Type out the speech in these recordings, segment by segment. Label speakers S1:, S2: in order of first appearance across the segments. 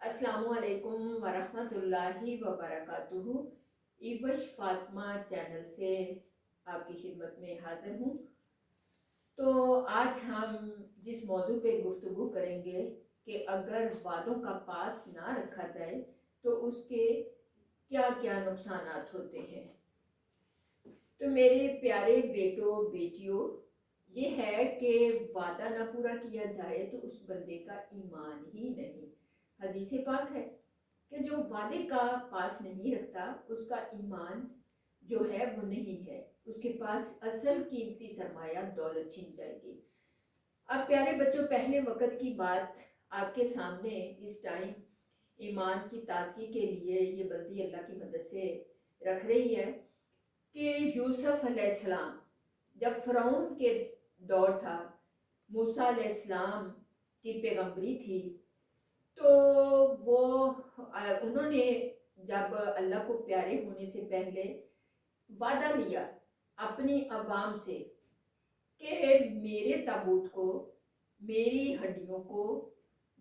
S1: अस्सलामु अलैकुम वरहमतुल्लाहि वबरकातुहू। इबश फातिमा चैनल से आपकी खिदमत में हाजिर हूँ। तो आज हम जिस मौजू पे गुफ्तगू करेंगे कि अगर वादों का पास ना रखा जाए तो उसके क्या क्या नुकसानात होते हैं। तो मेरे प्यारे बेटों बेटियों, ये है कि वादा ना पूरा किया जाए तो उस बंदे का ईमान ही नहीं। हदीस पाक है कि जो वादे का पास नहीं रखता उसका ईमान जो है वो नहीं है, उसके पास असल कीमती सरमाया दौलत छिन जाएगी। अब प्यारे बच्चों, पहले वक्त की बात आपके सामने इस टाइम ईमान की ताजगी के लिए ये बंदी अल्लाह की मदद से रख रही है कि यूसुफ अलैहिस्सलाम जब फ़िरौन के दौर था, मूसा अलैहिस्सलाम की पैगंबरी थी, तो वो उन्होंने जब अल्लाह को प्यारे होने से पहले वादा लिया अपनी अवाम से कि मेरे ताबूत को, मेरी हड्डियों को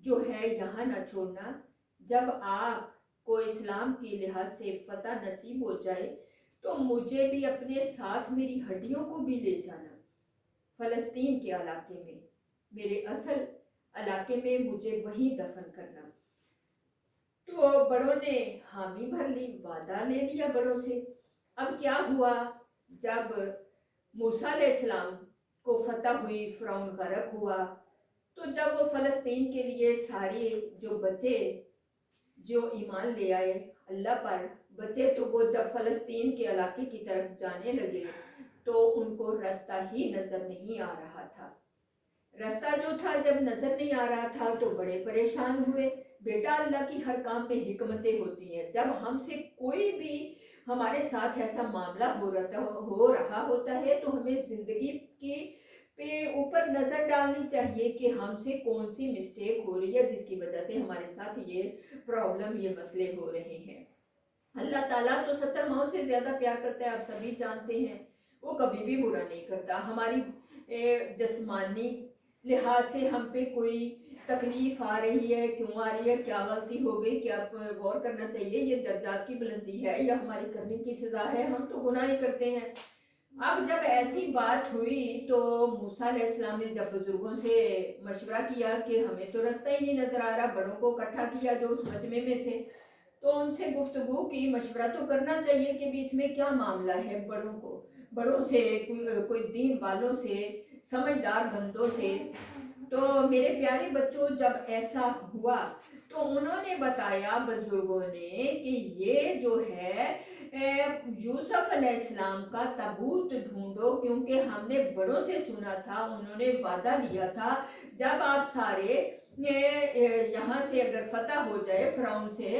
S1: जो है यहाँ ना छोड़ना। जब आपको इस्लाम के लिहाज से फतह नसीब हो जाए तो मुझे भी अपने साथ मेरी हड्डियों को भी ले जाना फ़लस्तीन के इलाके में, मेरे असल इलाके में मुझे वहीं दफन करना। तो बड़ों ने हामी भर ली, वादा ले लिया बड़ों से। अब क्या हुआ, जब मूसा अलैहिस्सलाम को फतह हुई, फ़िरौन गर्क हुआ, तो जब वो फ़लस्तीन के लिए सारे जो बचे, जो ईमान ले आए अल्लाह पर बचे, तो वो जब फ़लस्तीन के इलाके की तरफ जाने लगे तो उनको रास्ता ही नज़र नहीं आ रहा था। रास्ता जो था जब नज़र नहीं आ रहा था तो बड़े परेशान हुए। बेटा, अल्लाह की हर काम में हिकमतें होती हैं। जब हमसे कोई भी हमारे साथ ऐसा मामला हो रहा होता है तो हमें ज़िंदगी की पे ऊपर नज़र डालनी चाहिए कि हमसे कौन सी मिस्टेक हो रही है जिसकी वजह से हमारे साथ ये प्रॉब्लम, ये मसले हो रहे हैं। अल्लाह ताला तो 70 माओं से ज़्यादा प्यार करता है, आप सभी जानते हैं। वो कभी भी बुरा नहीं करता। हमारी जस्मानी लिहाज से हम पे कोई तकलीफ आ रही है, क्यों आ रही है, क्या गलती हो गई, क्या गौर करना चाहिए। ये दर्जात की बुलंदी है या हमारी करने की सज़ा है, हम तो गुनाह ही करते हैं। अब जब ऐसी बात हुई तो मूसा अलैहिस्सलाम ने जब बुजुर्गों से मशवरा किया कि हमें तो रास्ता ही नहीं नज़र आ रहा, बड़ों को इकट्ठा किया जो उस मजमे में थे, तो उनसे गुफ्तगू की, मशवरा तो करना चाहिए कि भी इसमें क्या मामला है। बड़ों से, कोई दीन वालों से, समझदार बंदों से। तो मेरे प्यारे बच्चों, जब ऐसा हुआ तो उन्होंने बताया बुजुर्गों ने कि ये जो है यूसुफ अलैहिस्सलाम का ताबूत ढूंढो, क्योंकि हमने बड़ों से सुना था, उन्होंने वादा लिया था जब आप सारे यहाँ से अगर फतह हो जाए फ़िरौन से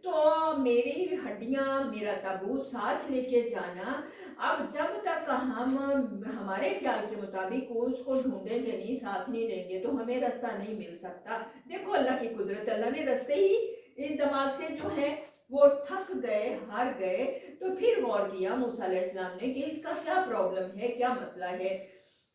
S1: तो मेरी हड्डियाँ, मेरा ताबूत साथ लेके जाना। अब जब तक हम हमारे ख्याल के मुताबिक उसको ढूंढेंगे नहीं, साथ नहीं लेंगे, तो हमें रास्ता नहीं मिल सकता। देखो अल्लाह की कुदरत, अल्लाह ने रास्ते ही इस दिमाग से जो है वो थक गए, हार गए। तो फिर गौर किया मूसा अलैहिस्सलाम ने कि इसका क्या प्रॉब्लम है, क्या मसला है।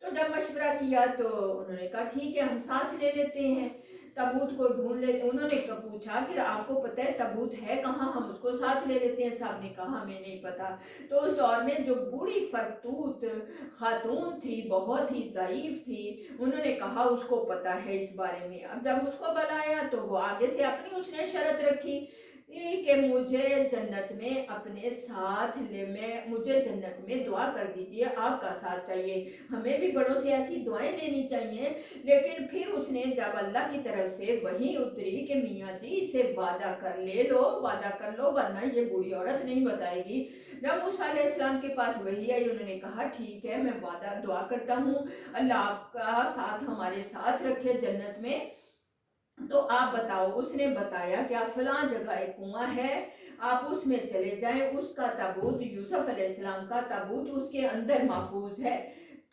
S1: तो जब मशवरा किया तो उन्होंने कहा ठीक है, हम साथ ले लेते हैं, ताबूत को ढूंढ लेते। उन्होंने पूछा कि आपको पता है ताबूत है कहाँ, हम उसको साथ ले लेते हैं। साहब ने कहा हमें नहीं पता। तो उस दौर में जो बूढ़ी फरतूत खातून थी, बहुत ही ज़ईफ थी, उन्होंने कहा उसको पता है इस बारे में। अब जब उसको बुलाया तो वो आगे से अपनी उसने शर्त रखी कि मुझे जन्नत में अपने साथ मुझे जन्नत में दुआ कर दीजिए, आपका साथ चाहिए। हमें भी बड़ों से ऐसी दुआएं लेनी चाहिए। लेकिन फिर उसने जब अल्लाह की तरफ से वही उतरी कि मियाँ जी इससे वादा कर लो वरना ये बूढ़ी औरत नहीं बताएगी। जब मूसा अलैहिस्सलाम के पास वही आई, उन्होंने कहा ठीक है, मैं वादा दुआ करता हूँ अल्लाह आपका साथ हमारे साथ रखे जन्नत में। तो आप बताओ। उसने बताया कि आप फलां जगह एक कुआं है, आप उसमें चले जाएं, उसका ताबूत, यूसुफ अलैहिस्सलाम का ताबूत उसके अंदर महफूज है।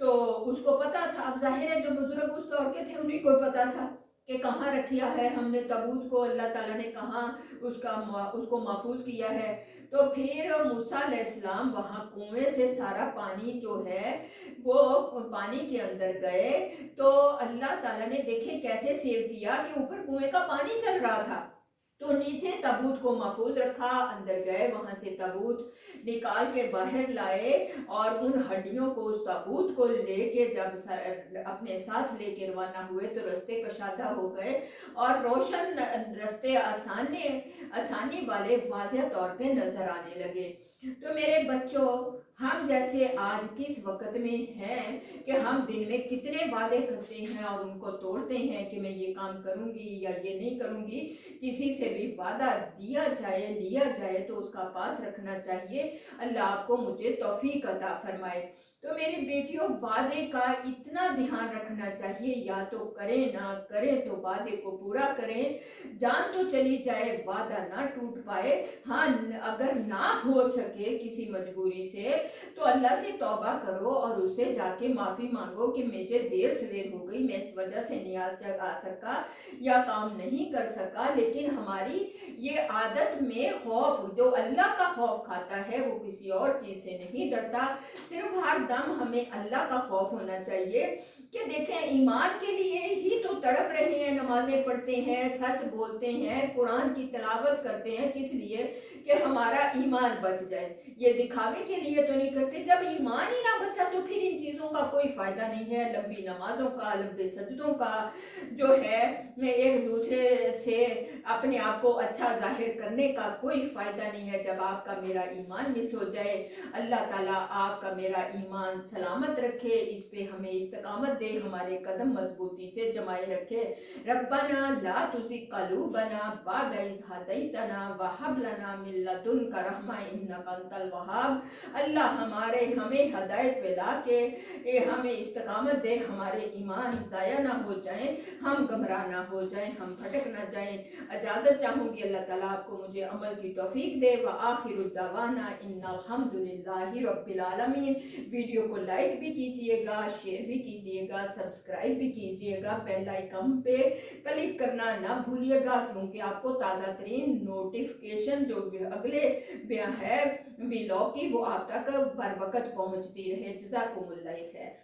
S1: तो उसको पता था। अब जाहिर है जो बुजुर्ग उस दौर के थे उन्हीं को पता था कि कहाँ रखिया है हमने ताबूत को, अल्लाह ताला ने कहाँ उसको महफूज किया है। तो फिर मूसा अलैहिस्सलाम वहाँ कुएं से सारा पानी जो है वो पानी के अंदर गए, तो अल्लाह ताला ने देखे कैसे सेव किया कि ऊपर कुएं का पानी चल रहा था। तो नीचे ताबूत को महफूज रखा, अंदर गए, वहां से ताबूत निकाल के बाहर लाए और उन हड्डियों को, उस ताबूत को लेके जब अपने साथ लेके रवाना हुए तो रास्ते कशादा हो गए और रोशन रास्ते आसानी वाले वाज़ेह तौर पे नजर आने लगे। तो मेरे बच्चों, हम जैसे आज किस वक्त में हैं कि हम दिन में कितने वादे करते हैं और उनको तोड़ते हैं कि मैं ये काम करूंगी या ये नहीं करूंगी। किसी से भी वादा दिया जाए, लिया जाए तो उसका पास रखना चाहिए। अल्लाह आपको मुझे तौफीक अता फरमाए। तो मेरी बेटियों, वादे का इतना ध्यान रखना चाहिए, या तो करें ना करें तो वादे को पूरा करें। जान तो चली जाए, वादा ना टूट पाए। हाँ, अगर ना हो सके किसी मजबूरी से तो अल्लाह से तौबा करो और उससे जाके माफ़ी मांगो कि मुझे देर सवेर हो गई, मैं इस वजह से नहीं आ सका या काम नहीं कर सका। लेकिन हमारी ये आदत में खौफ, जो अल्लाह का खौफ खाता है वो किसी और चीज़ से नहीं डरता। सिर्फ हर दम हमें अल्लाह का खौफ होना चाहिए कि देखें, ईमान के लिए ही तो तड़प रहे हैं, नमाजें पढ़ते हैं, सच बोलते हैं, कुरान की तिलावत करते हैं, किस लिए? कि हमारा ईमान बच जाए। ये दिखावे के लिए तो नहीं करते। जब ईमान ही ना बचा तो फिर इन चीज़ों का कोई फ़ायदा नहीं है। लंबी नमाजों का, लंबे सजदों का जो है, एक दूसरे से अपने आप को अच्छा जाहिर करने का कोई फ़ायदा नहीं है जब आपका मेरा ईमान मिस हो जाए। अल्लाह ताला आपका मेरा ईमान सलामत रखे, इस पे हमें इस्तकामत दे, हमारे कदम मजबूती से जमाए रखे। रब्बना ला तुज़िग़ क़ुलूबना बअद इज़ हदैतना व हब लना मिन लदुनका रहमा इन्नका अंतल वहाब। अल्लाह हमें हदायत पे ला के हमें इस्तकामत दे, हमारे ईमान ज़ाया ना हो जाए, हम गमराह ना हो जाएं, हम भटक ना जाएं। इजाज़त चाहूँगी, अल्लाह ताला आपको मुझे अमल की तौफीक दे। व आखिरु दवाना इन्नल हम्दुलिल्लाहि रब्बिल आलमीन। वीडियो को लाइक भी कीजिएगा, शेयर भी कीजिएगा, सब्सक्राइब भी कीजिएगा, बेल आइकन पे क्लिक करना ना भूलिएगा, क्योंकि आपको ताज़ा तरीन नोटिफिकेशन जो अगले है व्लॉग की वो आप तक बर वक्त पहुँचती रहे। जज़ाकुमुल्लाह खैर।